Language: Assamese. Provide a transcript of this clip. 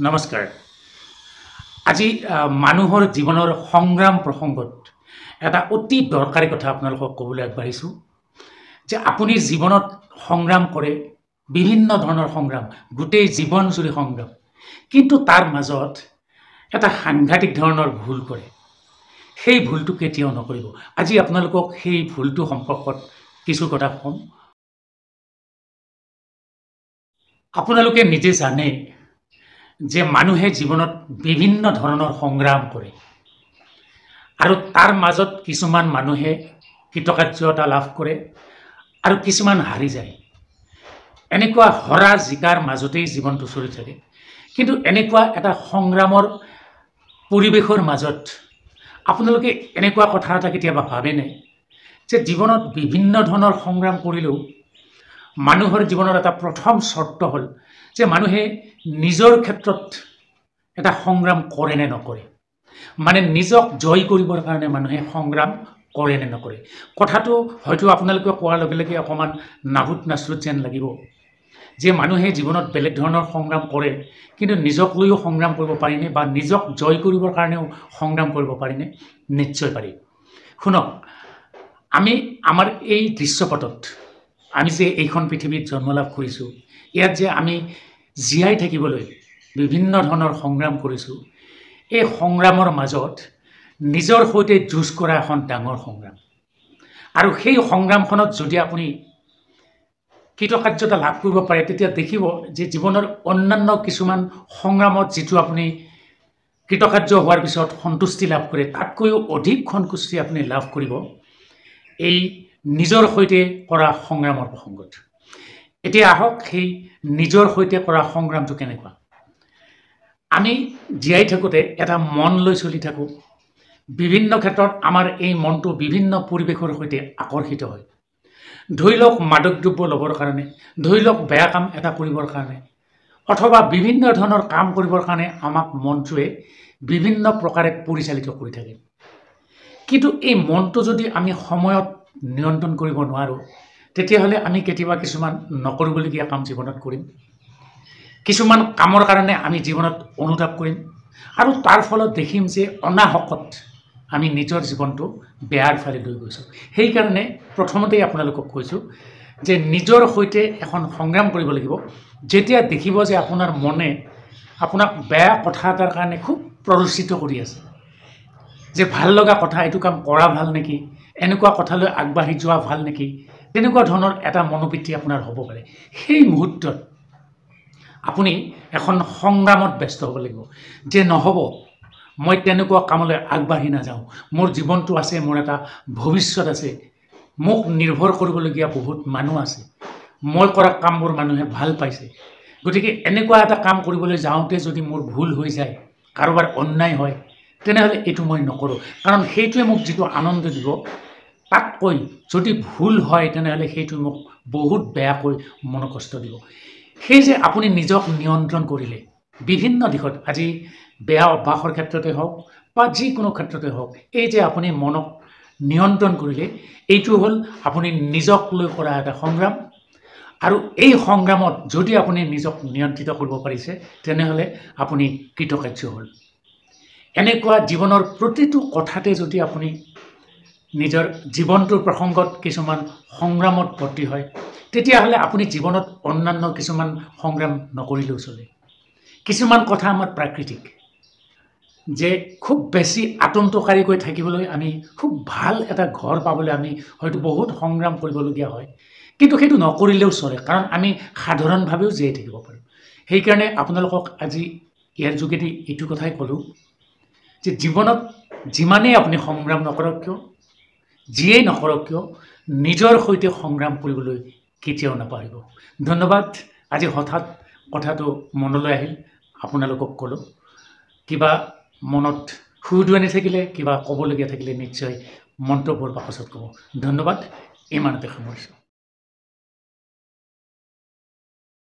নমস্কাৰ। আজি মানুহৰ জীৱনৰ সংগ্ৰাম প্ৰসংগত এটা অতি দৰকাৰী কথা আপোনালোকক ক'বলৈ আগবাঢ়িছোঁ যে আপুনি জীৱনত সংগ্ৰাম কৰে, বিভিন্ন ধৰণৰ সংগ্ৰাম, গোটেই জীৱন জুৰি সংগ্ৰাম, কিন্তু তাৰ মাজত এটা সাংঘাতিক ধৰণৰ ভুল কৰে। সেই ভুলটো কেতিয়াও নকৰিব। আজি আপোনালোকক সেই ভুলটো সম্পৰ্কত কিছু কথা ক'ম। আপোনালোকে নিজে জানে যে মানুহে জীৱনত বিভিন্ন ধৰণৰ সংগ্ৰাম কৰে আৰু তাৰ মাজত কিছুমান মানুহে কৃতকাৰ্যতা লাভ কৰে আৰু কিছুমান হাৰি যায়। এনেকুৱা হৰা জিকাৰ মাজতেই জীৱনটো চলি থাকে। কিন্তু এনেকুৱা এটা সংগ্ৰামৰ পৰিৱেশৰ মাজত আপোনালোকে এনেকুৱা কথা এটা কেতিয়াবা ভাবেনে যে জীৱনত বিভিন্ন ধৰণৰ সংগ্ৰাম কৰিলেও মানুহৰ জীৱনৰ এটা প্ৰথম চৰ্ত হ'ল যে মানুহে নিজৰ ক্ষেত্ৰত এটা সংগ্ৰাম কৰে নে নকৰে, মানে নিজক জয় কৰিবৰ কাৰণে মানুহে সংগ্ৰাম কৰে নে নকৰে। কথাটো হয়তো আপোনালোকে কোৱাৰ লগে লগে অকণমান নাহুত নাচৰুত যেন লাগিব যে মানুহে জীৱনত বেলেগ ধৰণৰ সংগ্ৰাম কৰে, কিন্তু নিজক লৈও সংগ্ৰাম কৰিব পাৰিনে বা নিজক জয় কৰিবৰ কাৰণেও সংগ্ৰাম কৰিব পাৰিনে? নিশ্চয় পাৰি। শুনক, আমি আমাৰ এই দৃশ্যপটত আমি যে এইখন পৃথিৱীত জন্ম লাভ কৰিছোঁ, ইয়াত যে আমি জীয়াই থাকিবলৈ বিভিন্ন ধৰণৰ সংগ্ৰাম কৰিছোঁ, এই সংগ্ৰামৰ মাজত নিজৰ সৈতে যুঁজ কৰা এখন ডাঙৰ সংগ্ৰাম। আৰু সেই সংগ্ৰামখনত যদি আপুনি কৃতকাৰ্যতা লাভ কৰিব পাৰে, তেতিয়া দেখিব যে জীৱনৰ অন্যান্য কিছুমান সংগ্ৰামত যিটো আপুনি কৃতকাৰ্য হোৱাৰ পিছত সন্তুষ্টি লাভ কৰে, তাতকৈও অধিক সন্তুষ্টি আপুনি লাভ কৰিব এই নিজৰ সৈতে কৰা সংগ্ৰামৰ প্ৰসংগত। এতিয়া আহক সেই নিজৰ সৈতে কৰা সংগ্ৰামটো কেনেকুৱা। আমি জীয়াই থাকোঁতে এটা মন লৈ চলি থাকোঁ। বিভিন্ন ক্ষেত্ৰত আমাৰ এই মনটো বিভিন্ন পৰিৱেশৰ সৈতে আকৰ্ষিত হয়। ধৰি লওক মাদক দ্ৰব্য ল'বৰ কাৰণে, ধৰি লওক বেয়া কাম এটা কৰিবৰ কাৰণে, অথবা বিভিন্ন ধৰণৰ কাম কৰিবৰ কাৰণে আমাক মনটোৱে বিভিন্ন প্ৰকাৰে পৰিচালিত কৰি থাকে। কিন্তু এই মনটো যদি আমি সময়ত নিয়ন্ত্ৰণ কৰিব নোৱাৰোঁ, তেতিয়াহ'লে আমি কেতিয়াবা কিছুমান নকৰিবলগীয়া কাম জীৱনত কৰিম, কিছুমান কামৰ কাৰণে আমি জীৱনত অনুতাপ কৰিম আৰু তাৰ ফলত দেখিম যে অনাহকত আমি নিজৰ জীৱনটো বেয়াৰ ফালে লৈ গৈছোঁ। সেইকাৰণে প্ৰথমতেই আপোনালোকক কৈছোঁ যে নিজৰ সৈতে এখন সংগ্ৰাম কৰিব লাগিব। যেতিয়া দেখিব যে আপোনাৰ মনে আপোনাক বেয়া কথা এটাৰ কাৰণে খুব প্ৰৰোচিত কৰি আছে, যে ভাল লগা কথা, এইটো কাম কৰা ভাল নেকি, এনেকুৱা কথালৈ আগবাঢ়ি যোৱা ভাল নেকি, তেনেকুৱা ধৰণৰ এটা মনোবৃত্তি আপোনাৰ হ'ব পাৰে। সেই মুহূৰ্তত আপুনি এখন সংগ্ৰামত ব্যস্ত হ'ব লাগিব যে নহ'ব, মই তেনেকুৱা কামলৈ আগবাঢ়ি নাযাওঁ, মোৰ জীৱনটো আছে, মোৰ এটা ভৱিষ্যত আছে, মোক নিৰ্ভৰ কৰিবলগীয়া বহুত মানুহ আছে, মই কৰা কামবোৰ মানুহে ভাল পাইছে, গতিকে এনেকুৱা এটা কাম কৰিবলৈ যাওঁতে যদি মোৰ ভুল হৈ যায়, কাৰোবাৰ অন্যায় হয়, তেনেহ'লে এইটো মই নকৰোঁ। কাৰণ সেইটোৱে মোক যিটো আনন্দ দিব, তাতকৈ যদি ভুল হয় তেনেহ'লে সেইটো মোক বহুত বেয়াকৈ মনকষ্ট দিব। সেই যে আপুনি নিজক নিয়ন্ত্ৰণ কৰিলে বিভিন্ন দিশত, আজি বেয়া অভ্যাসৰ ক্ষেত্ৰতে হওক বা যিকোনো ক্ষেত্ৰতে হওক, এই যে আপুনি মনক নিয়ন্ত্ৰণ কৰিলে, এইটো হ'ল আপুনি নিজক লৈ কৰা এটা সংগ্ৰাম। আৰু এই সংগ্ৰামত যদি আপুনি নিজক নিয়ন্ত্ৰিত কৰিব পাৰিছে, তেনেহ'লে আপুনি কৃতকাৰ্য হ'ল। এনেকুৱা জীৱনৰ প্ৰতিটো কথাতে যদি আপুনি নিজৰ জীৱনটোৰ প্ৰসংগত কিছুমান সংগ্ৰামত ভৰ্তি হয়, তেতিয়াহ'লে আপুনি জীৱনত অন্যান্য কিছুমান সংগ্ৰাম নকৰিলেও চলে। কিছুমান কথা আমাৰ প্ৰাকৃতিক, যে খুব বেছি আতংককাৰীকৈ থাকিবলৈ আমি খুব ভাল এটা ঘৰ পাবলৈ আমি হয়তো বহুত সংগ্ৰাম কৰিবলগীয়া হয়, কিন্তু সেইটো নকৰিলেও চলে, কাৰণ আমি সাধাৰণভাৱেও জীয়াই থাকিব পাৰোঁ। সেইকাৰণে আপোনালোকক আজি ইয়াৰ যোগেদি এইটো কথাই ক'লোঁ যে জীৱনত যিমানেই আপুনি সংগ্ৰাম নকৰক কিয়, যিয়েই নকৰক কিয়, নিজৰ সৈতে সংগ্ৰাম কৰিবলৈ কেতিয়াও নাপাহৰিব। ধন্যবাদ। আজি হঠাৎ কথাটো মনলৈ আহিল, আপোনালোকক ক'লোঁ। কিবা মনত সুদুৱনি থাকিলে, কিবা ক'বলগীয়া থাকিলে নিশ্চয় মন্তব্যৰ বাকচত ক'ব। ধন্যবাদ। ইমানতে সামৰিছোঁ।